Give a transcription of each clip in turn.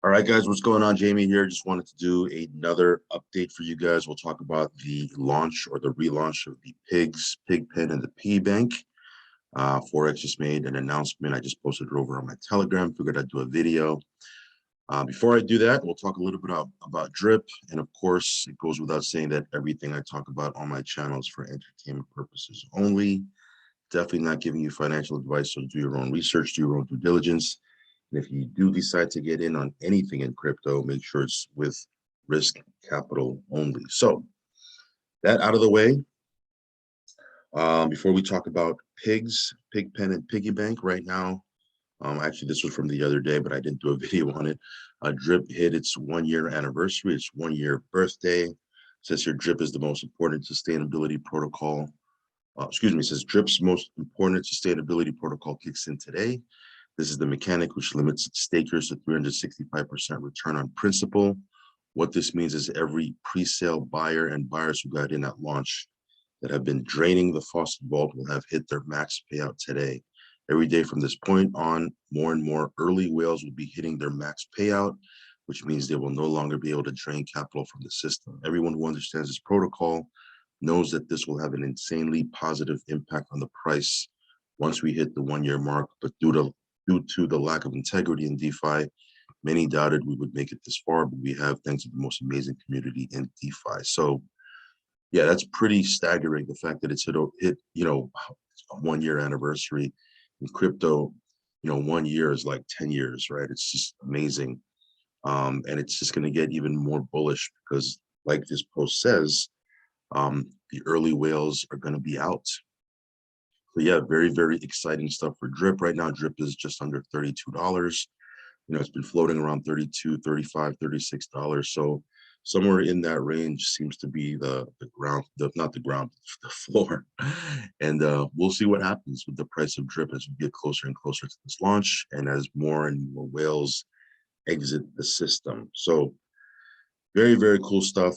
All right, guys, what's going on? Jamie here. Just wanted to do another update for you guys. We'll talk about the launch or the relaunch of the PigPen, and the PiggyBank. Forex just made an announcement. I just posted it over on my Telegram. Figured I'd do a video. Before I do that, we'll talk a little bit about drip. And of course, it goes without saying that everything I talk about on my channel is for entertainment purposes only. Definitely not giving you financial advice, so do your own research, do your own due diligence. And if you do decide to get in on anything in crypto, make sure it's with risk capital only. So that out of the way, before we talk about PigPen and PiggyBank right now, actually this was from the other day, but I didn't do a video on it. Drip hit its 1-year anniversary, its 1-year birthday. It says here Drip is the most important sustainability protocol. It says Drip's most important sustainability protocol kicks in today. This is the mechanic which limits stakers to 365% return on principal. What this means is every pre-sale buyer and buyers who got in at launch that have been draining the faucet vault will have hit their max payout today. Every day from this point on, more and more early whales will be hitting their max payout, which means they will no longer be able to drain capital from the system. Everyone who understands this protocol knows that this will have an insanely positive impact on the price once we hit the 1-year mark, but due to the lack of integrity in DeFi, many doubted we would make it this far, but we have, thanks to the most amazing community in DeFi. So yeah, that's pretty staggering. The fact that it's hit a 1-year anniversary in crypto, 1 year is like 10 years, right? It's just amazing. And it's just going to get even more bullish because like this post says, the early whales are going to be out. So yeah, very, very exciting stuff for Drip. Right now, Drip is just under $32. It's been floating around $32, $35, $36. So somewhere in that range seems to be the floor. And we'll see what happens with the price of Drip as we get closer and closer to this launch and as more and more whales exit the system. So very, very cool stuff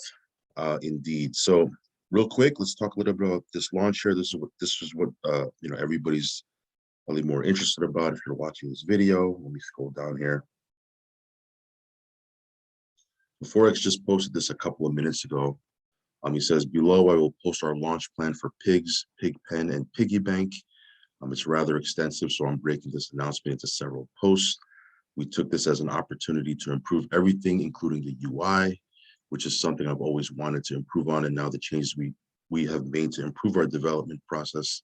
indeed. So real quick, let's talk a little bit about this launch here. This is what everybody's probably more interested about if you're watching this video. Let me scroll down here. Forex just posted this a couple of minutes ago. He says, below I will post our launch plan for PigPen, and PiggyBank. It's rather extensive, so I'm breaking this announcement into several posts. We took this as an opportunity to improve everything, including the UI, which is something I've always wanted to improve on. And now the changes we have made to improve our development process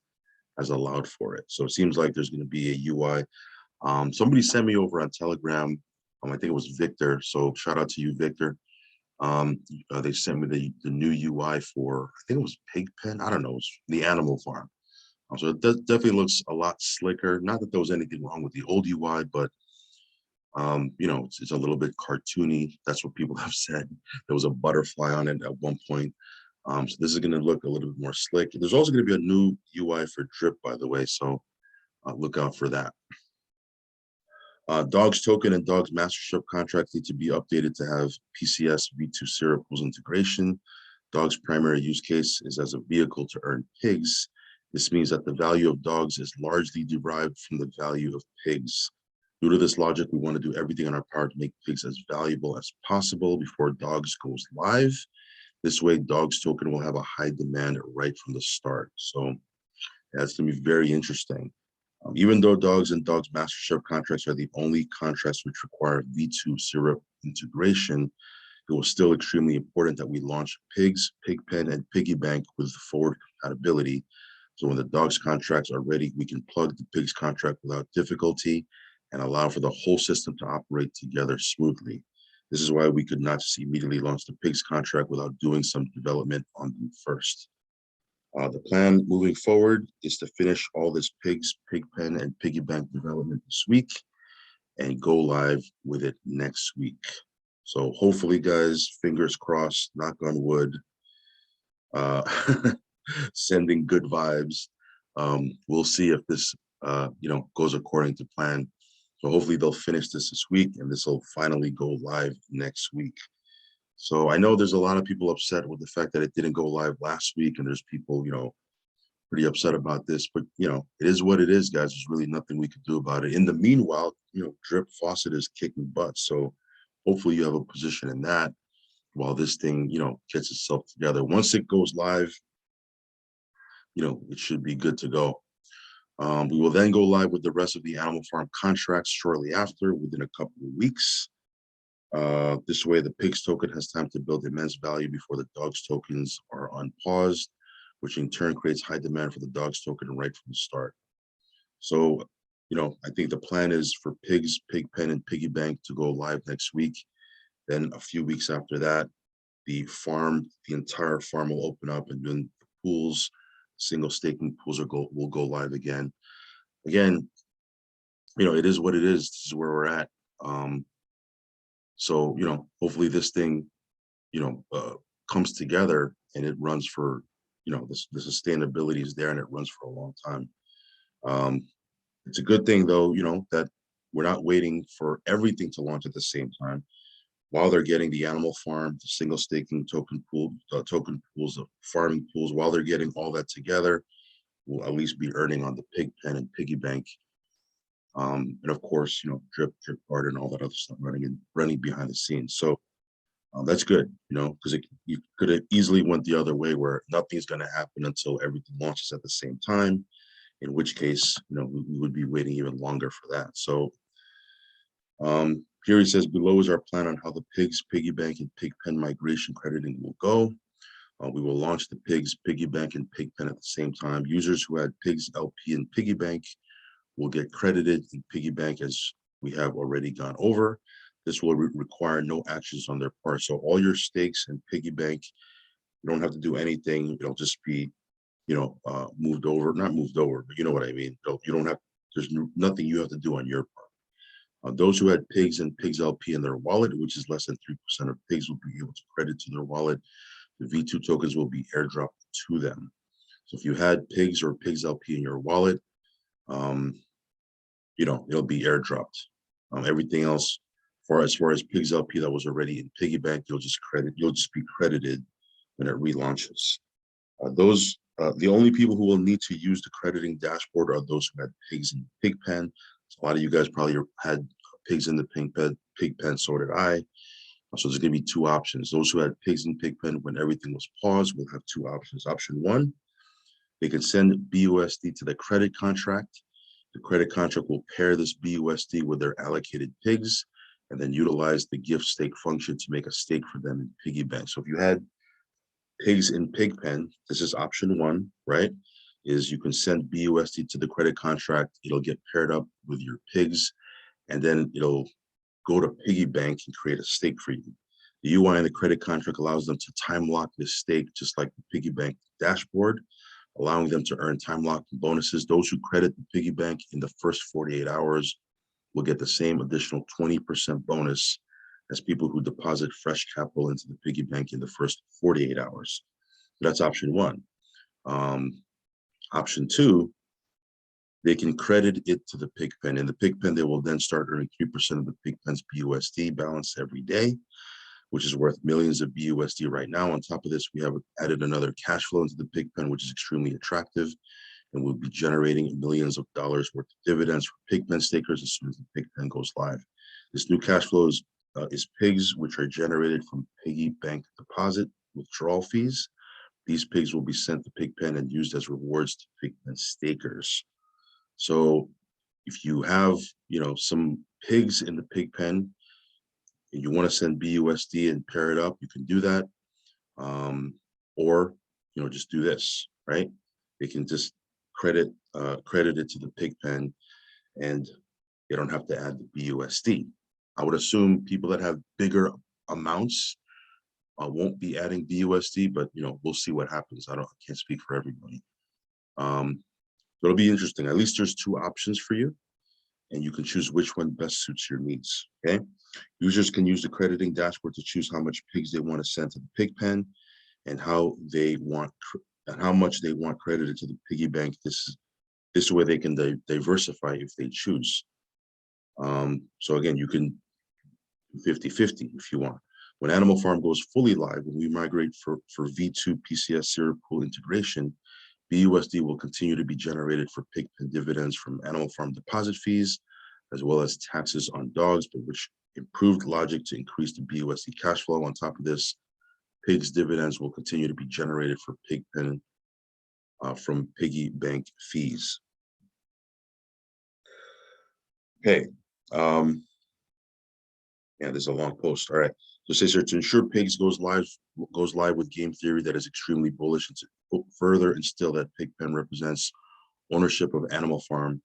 has allowed for it. So it seems like there's going to be a UI. Somebody sent me over on Telegram. I think it was Victor. So shout out to you, Victor. They sent me the new UI for, I think it was PigPen. I don't know, it's the animal farm. So it definitely looks a lot slicker. Not that there was anything wrong with the old UI, but it's a little bit cartoony. That's what people have said. There was a butterfly on it at one point. So this is going to look a little bit more slick. There's also going to be a new UI for Drip, by the way. So look out for that. Dogs token and Dogs mastership contracts need to be updated to have PCS V2 Syrup pools integration. Dogs' primary use case is as a vehicle to earn pigs. This means that the value of dogs is largely derived from the value of pigs. Due to this logic, we want to do everything in our power to make pigs as valuable as possible before Dogs goes live. This way, Dogs token will have a high demand right from the start. So that's going to be very interesting. Even though Dogs and Dogs mastership contracts are the only contracts which require V2 Syrup integration, it was still extremely important that we launch PigPen, and PiggyBank with forward compatibility. So when the Dogs contracts are ready, we can plug the Pigs contract without difficulty and allow for the whole system to operate together smoothly. This is why we could not just immediately launch the Pigs contract without doing some development on them first. The plan moving forward is to finish all this PigPen, and PiggyBank development this week and go live with it next week. So hopefully, guys, fingers crossed, knock on wood, sending good vibes. We'll see if this, goes according to plan. So hopefully they'll finish this week and this will finally go live next week. So I know there's a lot of people upset with the fact that it didn't go live last week, and there's people, pretty upset about this, but it is what it is, guys. There's really nothing we could do about it. In the meanwhile, Drip Faucet is kicking butt. So hopefully you have a position in that while this thing, gets itself together. Once it goes live, it should be good to go. We will then go live with the rest of the Animal Farm contracts shortly after, within a couple of weeks. This way, the pigs token has time to build immense value before the dogs tokens are unpaused, which in turn creates high demand for the dogs token right from the start. So, I think the plan is for pigs, PigPen, and PiggyBank to go live next week. Then a few weeks after that, the entire farm will open up, and then the pools, single staking pools will go live again. Again, it is what it is. This is where we're at. So, hopefully this thing, comes together and it runs for, the sustainability is there and it runs for a long time. It's a good thing though, that we're not waiting for everything to launch at the same time. While they're getting the animal farm, the single staking token pools, the farming pools, while they're getting all that together, we'll at least be earning on the PigPen and PiggyBank. And of course, drip card and all that other stuff running behind the scenes. So that's good, because you could have easily went the other way where nothing's going to happen until everything launches at the same time, in which case, we would be waiting even longer for that. So here he says, below is our plan on how the pigs, PiggyBank, and PigPen migration crediting will go. We will launch the pigs, PiggyBank, and PigPen at the same time. Users who had pigs, LP, and PiggyBank will get credited in PiggyBank, as we have already gone over. This will require no actions on their part. So all your stakes in PiggyBank, you don't have to do anything. It'll just be, moved over, not moved over, but you know what I mean. You don't have, there's nothing you have to do on your part. Those who had pigs and pigs LP in their wallet, which is less than 3% of pigs, will be able to credit to their wallet. The V2 tokens will be airdropped to them. So if you had pigs or pigs LP in your wallet, it'll be airdropped. Everything else, as far as pigs LP that was already in PiggyBank, you'll just be credited when it relaunches. The only people who will need to use the crediting dashboard are those who had pigs in PigPen. So a lot of you guys probably had pigs in the PigPen, so did I. So there's going to be two options. Those who had pigs in PigPen when everything was paused will have two options. Option one, they can send BUSD to the credit contract. The credit contract will pair this BUSD with their allocated pigs and then utilize the gift stake function to make a stake for them in PiggyBank. So if you had pigs in PigPen, this is option one, right? Is you can send BUSD to the credit contract. It'll get paired up with your pigs, and then it'll go to PiggyBank and create a stake for you. The UI in the credit contract allows them to time lock this stake, just like the PiggyBank dashboard, allowing them to earn time lock bonuses. Those who credit the PiggyBank in the first 48 hours will get the same additional 20% bonus as people who deposit fresh capital into the PiggyBank in the first 48 hours. That's option one. Option two, they can credit it to the PigPen. In the PigPen, they will then start earning 3% of the PigPen's BUSD balance every day, which is worth millions of BUSD right now. On top of this, we have added another cash flow into the PigPen, which is extremely attractive, and we'll be generating millions of dollars worth of dividends for PigPen stakers as soon as the PigPen goes live. This new cash flow is pigs, which are generated from PiggyBank deposit withdrawal fees. These pigs will be sent to PigPen and used as rewards to PigPen stakers. So if you have, some pigs in the PigPen and you want to send BUSD and pair it up, you can do that. Or, just do this, right? They can just credit it to the PigPen and they don't have to add the BUSD. I would assume people that have bigger amounts won't be adding BUSD, but we'll see what happens. I can't speak for everybody. It'll be interesting. At least there's two options for you, and you can choose which one best suits your needs. Okay. Users can use the crediting dashboard to choose how much pigs they want to send to the PigPen and how much they want credited to the PiggyBank. This way they can diversify if they choose. So again, you can 50-50 if you want. When Animal Farm goes fully live, when we migrate for V2 PCS serial pool integration, BUSD will continue to be generated for PigPen dividends from Animal Farm deposit fees, as well as taxes on dogs, but which improved logic to increase the BUSD cash flow. On top of this, Pig's dividends will continue to be generated for PigPen from PiggyBank fees. Okay. Yeah, there's a long post. All right. So it says here, to ensure Pigs goes live with game theory that is extremely bullish, and to further instill that PigPen represents ownership of Animal Farm,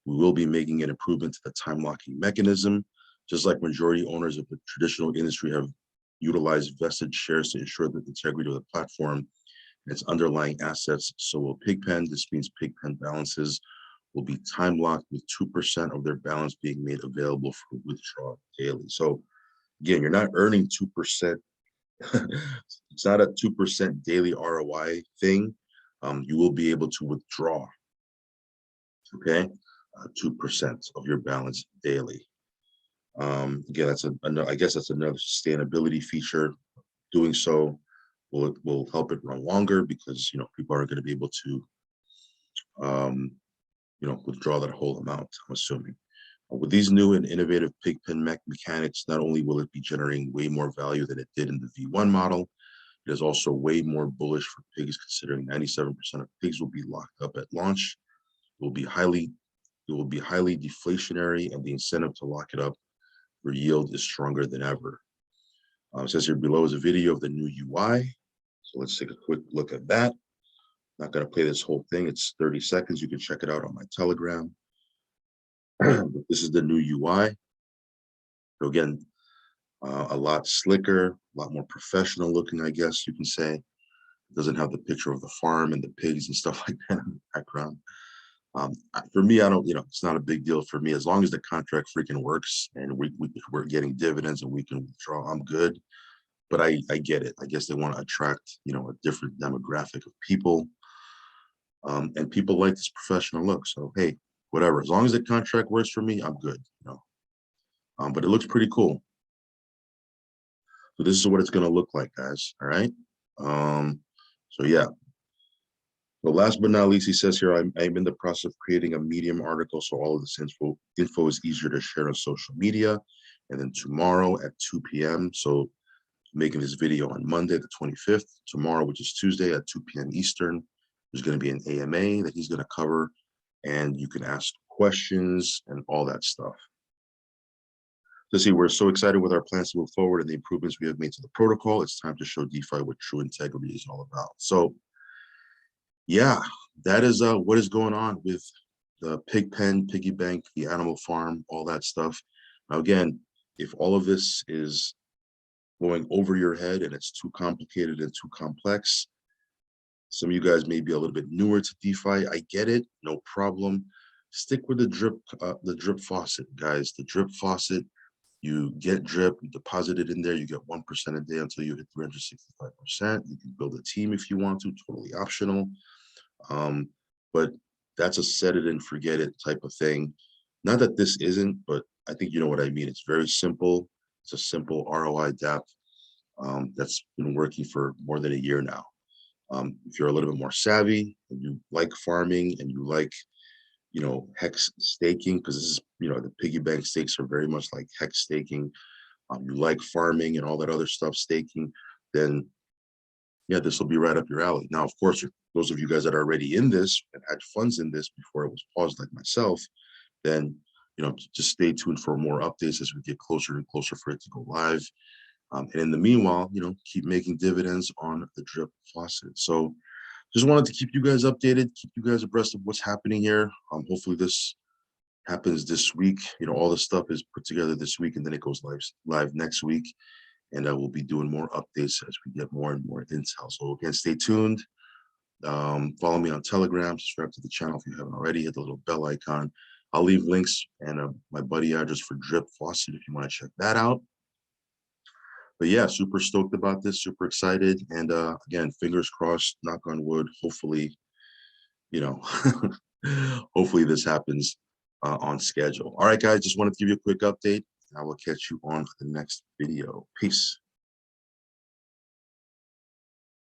we will be making an improvement to the time locking mechanism. Just like majority owners of the traditional industry have utilized vested shares to ensure the integrity of the platform and its underlying assets, so will PigPen. This means PigPen balances will be time locked with 2% of their balance being made available for withdrawal daily. So again, you're not earning 2%. It's not a 2% daily ROI thing. You will be able to withdraw, okay, 2% of your balance daily. Again, I guess that's another sustainability feature. Doing so will help it run longer because people are going to be able to withdraw that whole amount, I'm assuming. With these new and innovative PigPen mechanics, not only will it be generating way more value than it did in the V1 model, it is also way more bullish for pigs, considering 97% of pigs will be locked up at launch. It will be highly deflationary, and the incentive to lock it up for yield is stronger than ever. It says here below is a video of the new UI. So let's take a quick look at that. Not going to play this whole thing. It's 30 seconds. You can check it out on my Telegram. This is the new UI. So again, a lot slicker, a lot more professional looking, I guess you can say. It doesn't have the picture of the farm and the pigs and stuff like that in the background. For me, I don't, it's not a big deal for me. As long as the contract freaking works and we're getting dividends and we can withdraw, I'm good. But I get it. I guess they want to attract, a different demographic of people. And people like this professional look. So, hey, whatever. As long as the contract works for me, I'm good. But it looks pretty cool. So this is what it's going to look like, guys. All right. So yeah. But last but not least, he says here, I'm in the process of creating a Medium article, so all of this info is easier to share on social media. And then tomorrow at 2 p.m. So making this video on Monday, the 25th. Tomorrow, which is Tuesday at 2 p.m. Eastern, there's going to be an AMA that he's going to cover, and you can ask questions and all that stuff. So see, we're so excited with our plans to move forward and the improvements we have made to the protocol. It's time to show DeFi what true integrity is all about. So yeah, that is what is going on with the PigPen, PiggyBank, the Animal Farm, all that stuff. Now, again, if all of this is going over your head and it's too complicated and too complex, some of you guys may be a little bit newer to DeFi. I get it, no problem. Stick with the drip faucet, guys. The drip faucet, you get drip, you deposit it in there, you get 1% a day until you hit 365%. You can build a team if you want to, totally optional. But that's a set it and forget it type of thing. Not that this isn't, but I think you know what I mean. It's very simple. It's a simple ROI DApp that's been working for more than a year now. If you're a little bit more savvy and you like farming and you like, hex staking, because this is, the PiggyBank stakes are very much like hex staking. You like farming and all that other stuff, staking, then yeah, this will be right up your alley. Now, of course, those of you guys that are already in this and had funds in this before it was paused, like myself, then, just stay tuned for more updates as we get closer and closer for it to go live. And in the meanwhile, keep making dividends on the drip faucet. So just wanted to keep you guys updated, keep you guys abreast of what's happening here. Hopefully this happens this week. All the stuff is put together this week and then it goes live next week. And I will be doing more updates as we get more and more intel. So again, stay tuned. Follow me on Telegram, subscribe to the channel if you haven't already, hit the little bell icon. I'll leave links and my buddy address for drip faucet if you want to check that out. But yeah, super stoked about this, super excited. And again, fingers crossed, knock on wood, hopefully, hopefully this happens on schedule. All right, guys, just wanted to give you a quick update. I will catch you on the next video. Peace.